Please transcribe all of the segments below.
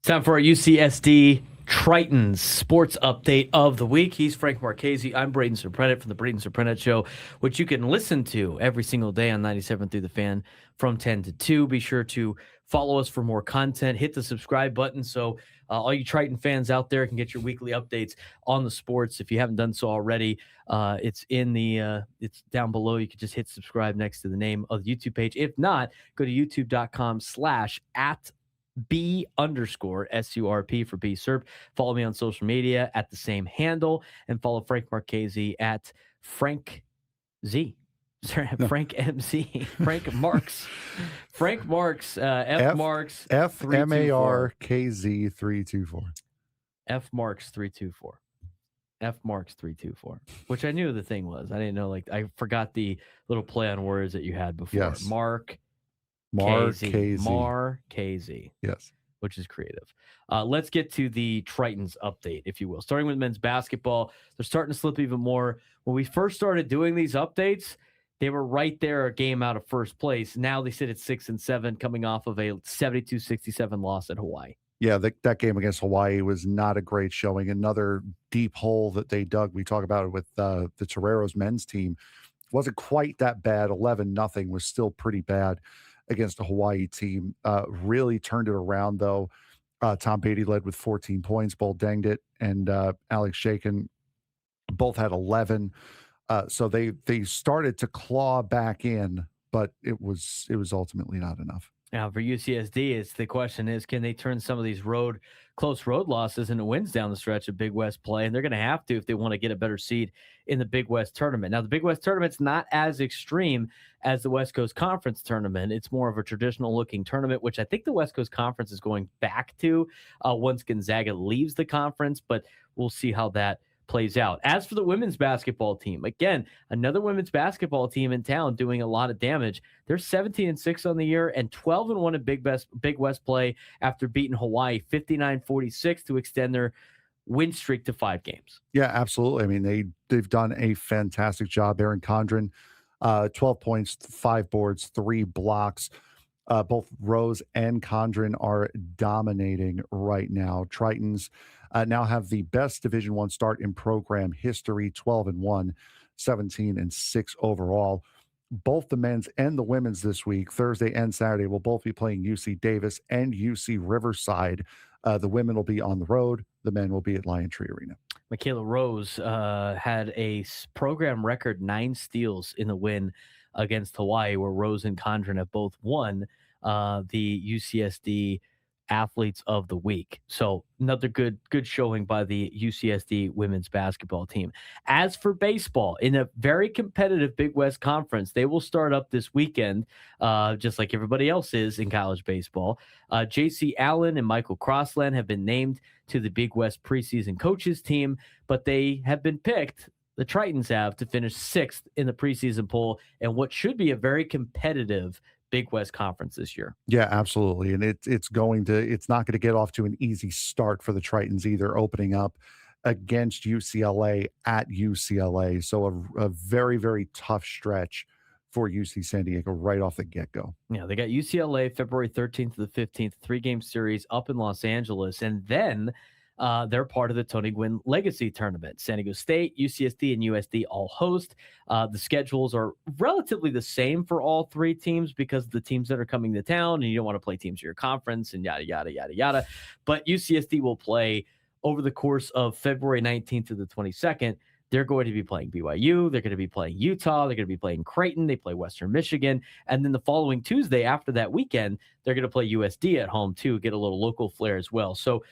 Time for our UCSD Tritons sports update of the week. He's Frank Marchese. I'm Braden Surprenant from the Braden Surprenant Show, which you can listen to every single day on 97 through the Fan from 10 to 2. Be sure to follow us for more content. Hit the subscribe button so all you Triton fans out there can get your weekly updates on the sports. If you haven't done so already, it's it's down below. You can just hit subscribe next to the name of the YouTube page. If not, go to youtube.com/@ B_SURP for B Serp. Follow me on social media at the same handle and follow Frank Marchese at Frank Z. Sorry, Frank MZ. Frank Marks. Frank Marks. F Marks. FMARKZ 324. F Marks 324. F Marks 324. Which I knew the thing was. I didn't know, I forgot the little play on words that you had before. Yes. Marchese. Yes. Which is creative. Let's get to the Tritons update, if you will. Starting with men's basketball, they're starting to slip even more. When we first started doing these updates, they were right there, a game out of first place. Now they sit at 6-7, coming off of a 72-67 loss at Hawaii. Yeah, that game against Hawaii was not a great showing. Another deep hole that they dug. We talk about it with the Toreros men's team. It wasn't quite that bad. 11-0 was still pretty bad against the Hawaii team. Really turned it around, though. Tom Beatty led with 14 points. Bull danged it. And Alex Shakin both had 11. So they started to claw back in, but it was ultimately not enough. Now, for UCSD, the question is, can they turn some of these close road losses into wins down the stretch of Big West play? And they're going to have to if they want to get a better seed in the Big West tournament. Now, the Big West tournament's not as extreme as the West Coast Conference tournament. It's more of a traditional-looking tournament, which I think the West Coast Conference is going back to once Gonzaga leaves the conference, but we'll see how that plays out. As for the women's basketball team, again, another women's basketball team in town doing a lot of damage. They're 17-6 on the year and 12-1 in Big West play after beating Hawaii 59-46 to extend their win streak to 5 games. Yeah, absolutely. I mean, they've done a fantastic job. Erin Condren, 12 points, 5 boards, 3 blocks. Both Rose and Condren are dominating right now. Tritons now have the best Division I start in program history, 12-1, 17-6 overall. Both the men's and the women's this week, Thursday and Saturday, will both be playing UC Davis and UC Riverside. The women will be on the road. The men will be at Lion Tree Arena. Michaela Rose had a program record 9 steals in the win against Hawaii, where Rose and Condren have both won the UCSD Athletes of the Week. So another good showing by the UCSD women's basketball team. As for baseball, in a very competitive Big West Conference, they will start up this weekend, just like everybody else is in college baseball. J.C. Allen and Michael Crossland have been named to the Big West preseason coaches team, but they have been picked, the Tritons have, to finish 6th in the preseason poll and what should be a very competitive Big West Conference this year. Yeah, absolutely. And it's not going to get off to an easy start for the Tritons either, opening up against UCLA at UCLA. So a very, very tough stretch for UC San Diego right off the get-go. Yeah, they got UCLA February 13th to the 15th, 3-game series up in Los Angeles. And then they're part of the Tony Gwynn Legacy Tournament. San Diego State, UCSD, and USD all host. The schedules are relatively the same for all 3 teams because of the teams that are coming to town, and you don't want to play teams of your conference and yada, yada, yada, yada. But UCSD will play over the course of February 19th to the 22nd. They're going to be playing BYU. They're going to be playing Utah. They're going to be playing Creighton. They play Western Michigan. And then the following Tuesday after that weekend, they're going to play USD at home too, get a little local flair as well. So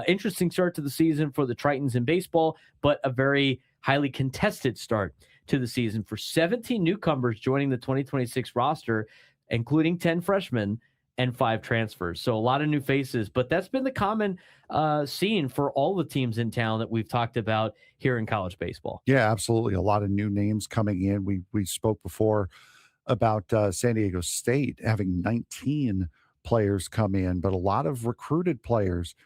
interesting start to the season for the Tritons in baseball, but a very highly contested start to the season for 17 newcomers joining the 2026 roster, including 10 freshmen and 5 transfers. So a lot of new faces, but that's been the common scene for all the teams in town that we've talked about here in college baseball. Yeah, absolutely. A lot of new names coming in. We spoke before about San Diego State having 19 players come in, but a lot of recruited players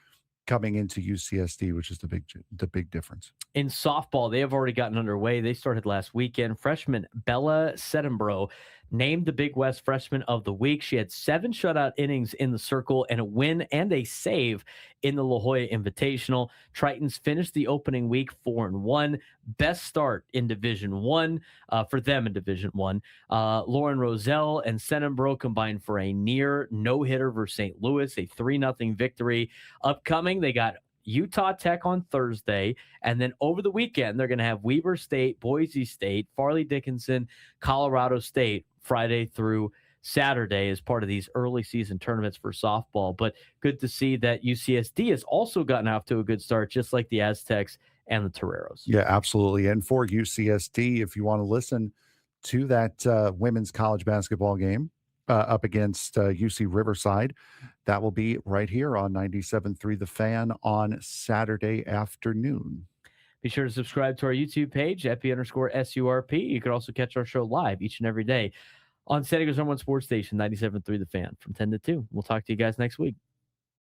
coming into UCSD, which is the big difference. In softball, they have already gotten underway. They started last weekend. Freshman Bella Sedenbro named the Big West Freshman of the Week. She had 7 shutout innings in the Circle and a win and a save in the La Jolla Invitational. Tritons finished the opening week 4-1. Best start in Division One for them in Division One. Lauren Roselle and Sedenbro combined for a near no-hitter versus St. Louis, a 3-0 victory. Upcoming, they got Utah Tech on Thursday, and then over the weekend, they're going to have Weber State, Boise State, Farley Dickinson, Colorado State, Friday through Saturday as part of these early season tournaments for softball. But good to see that UCSD has also gotten off to a good start, just like the Aztecs and the Toreros. Yeah, absolutely. And for UCSD, if you want to listen to that women's college basketball game up against UC Riverside, that will be right here on 97.3 The Fan on Saturday afternoon. Be sure to subscribe to our YouTube page, @EPI_SURP. You can also catch our show live each and every day on San Diego's #1 sports station, 97.3 The Fan, from 10 to 2. We'll talk to you guys next week.